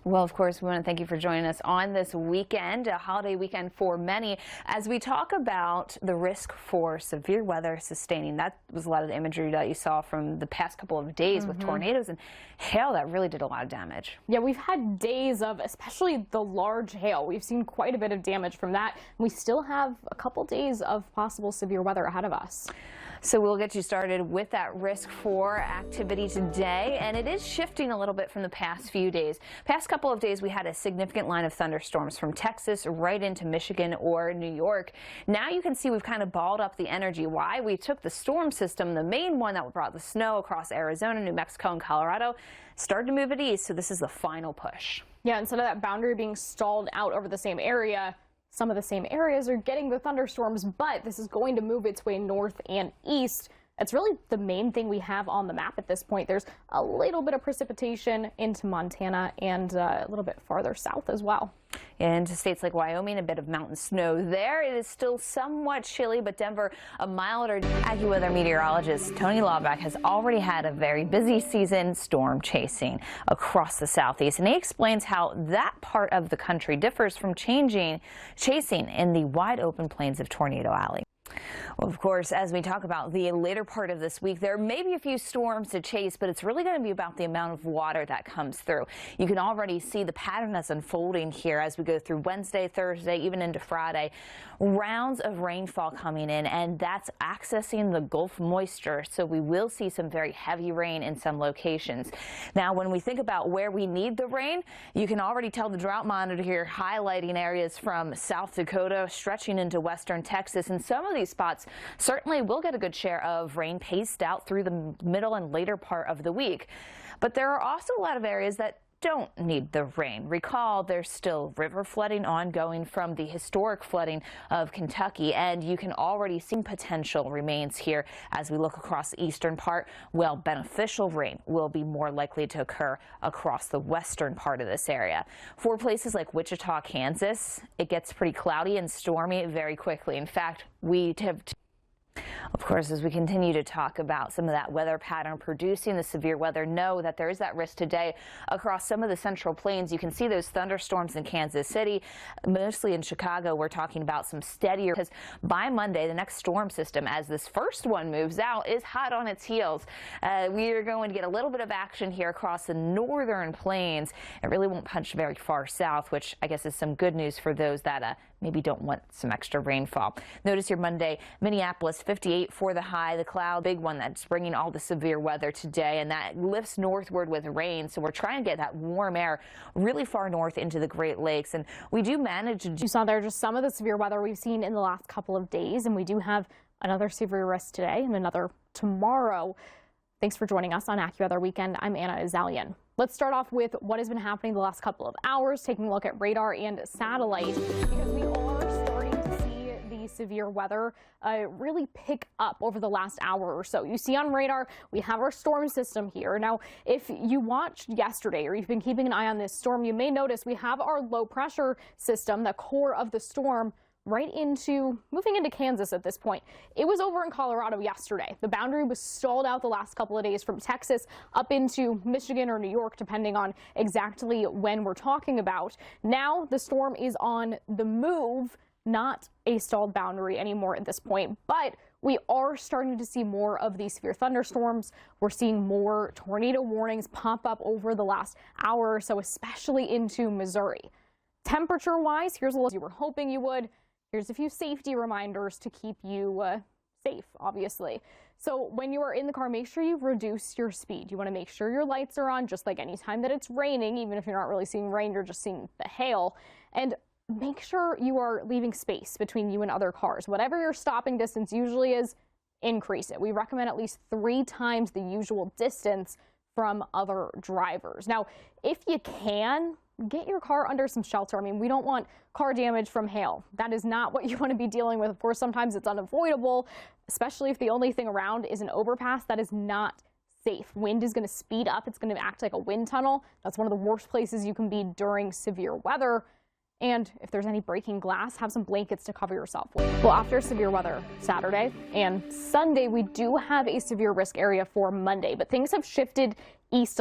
Well, of course, we want to thank you for joining us on this weekend, a holiday weekend for many, as we talk about the risk for severe weather sustaining. That was a lot of the imagery that you saw from the past couple of days with tornadoes and hail that really did a lot of damage. Yeah, we've had days of especially the large hail. We've seen quite a bit of damage from that. We still have a couple days of possible severe weather ahead of us. So we'll get you started with that risk for activity today, and it is shifting a little bit from the past few days. Past couple of days we had a significant line of thunderstorms from Texas right into Michigan or New York. Now you can see we've kind of balled up the energy. Why? We took the storm system, the main one that brought the snow across Arizona, New Mexico, and Colorado, started to move it east, so this is the final push. Yeah, instead of that boundary being stalled out over the same area, some of the same areas are getting the thunderstorms, but this is going to move its way north and east. It's really the main thing we have on the map at this point. There's a little bit of precipitation into Montana and a little bit farther south as well. Into states like Wyoming, a bit of mountain snow there. It is still somewhat chilly, but Denver, a milder. AccuWeather meteorologist Tony Lauback has already had a very busy season storm chasing across the southeast, and he explains how that part of the country differs from chasing in the wide open plains of Tornado Alley. Well, of course, as we talk about the later part of this week, there may be a few storms to chase, but it's really going to be about the amount of water that comes through. You can already see the pattern that's unfolding here as we go through Wednesday, Thursday, even into Friday. Rounds of rainfall coming in, and that's accessing the Gulf moisture, so we will see some very heavy rain in some locations. Now, when we think about where we need the rain, you can already tell the drought monitor here highlighting areas from South Dakota stretching into western Texas, and some of these spots certainly will get a good share of rain paced out through the middle and later part of the week. But there are also a lot of areas that don't need the rain. Recall, there's still river flooding ongoing from the historic flooding of Kentucky, and you can already see potential remains here as we look across the eastern part. Well, beneficial rain will be more likely to occur across the western part of this area. For places like Wichita, Kansas, it gets pretty cloudy and stormy very quickly. In fact, we have of course, as we continue to talk about some of that weather pattern producing the severe weather, know that there is that risk today across some of the central plains. You can see those thunderstorms in Kansas City, mostly in Chicago. We're talking about some steadier, because by Monday, the next storm system, as this first one moves out, is hot on its heels. We are going to get a little bit of action here across the northern plains. It really won't punch very far south, which I guess is some good news for those that maybe don't want some extra rainfall. Notice here Monday, Minneapolis 58 for the high. The cloud, big one that's bringing all the severe weather today, and that lifts northward with rain. So we're trying to get that warm air really far north into the Great Lakes, and we do manage to You saw there just some of the severe weather we've seen in the last couple of days, and we do have another severe risk today and another tomorrow. Thanks for joining us on AccuWeather Weekend. I'm Anna Azallion. Let's start off with what has been happening the last couple of hours, taking a look at radar and satellite, because we are starting to see the severe weather really pick up over the last hour or so. You see on radar, we have our storm system here. Now, if you watched yesterday or you've been keeping an eye on this storm, you may notice we have our low pressure system, the core of the storm, moving into Kansas at this point. It was over in Colorado yesterday. The boundary was stalled out the last couple of days from Texas up into Michigan or New York, depending on exactly when we're talking about. Now the storm is on the move, not a stalled boundary anymore at this point, but we are starting to see more of these severe thunderstorms. We're seeing more tornado warnings pop up over the last hour or so, especially into Missouri. Temperature-wise, here's what you were hoping you would. Here's a few safety reminders to keep you safe, obviously. So when you are in the car, make sure you reduce your speed. You want to make sure your lights are on, just like any time that it's raining. Even if you're not really seeing rain, you're just seeing the hail. And make sure you are leaving space between you and other cars. Whatever your stopping distance usually is, increase it. We recommend at least 3 times the usual distance from other drivers. Now, if you can, get your car under some shelter. I mean, we don't want car damage from hail. That is not what you want to be dealing with. Of course, sometimes it's unavoidable, especially if the only thing around is an overpass. That is not safe. Wind is going to speed up. It's going to act like a wind tunnel. That's one of the worst places you can be during severe weather. And if there's any breaking glass, have some blankets to cover yourself with. Well, after severe weather Saturday and Sunday, we do have a severe risk area for Monday, but things have shifted east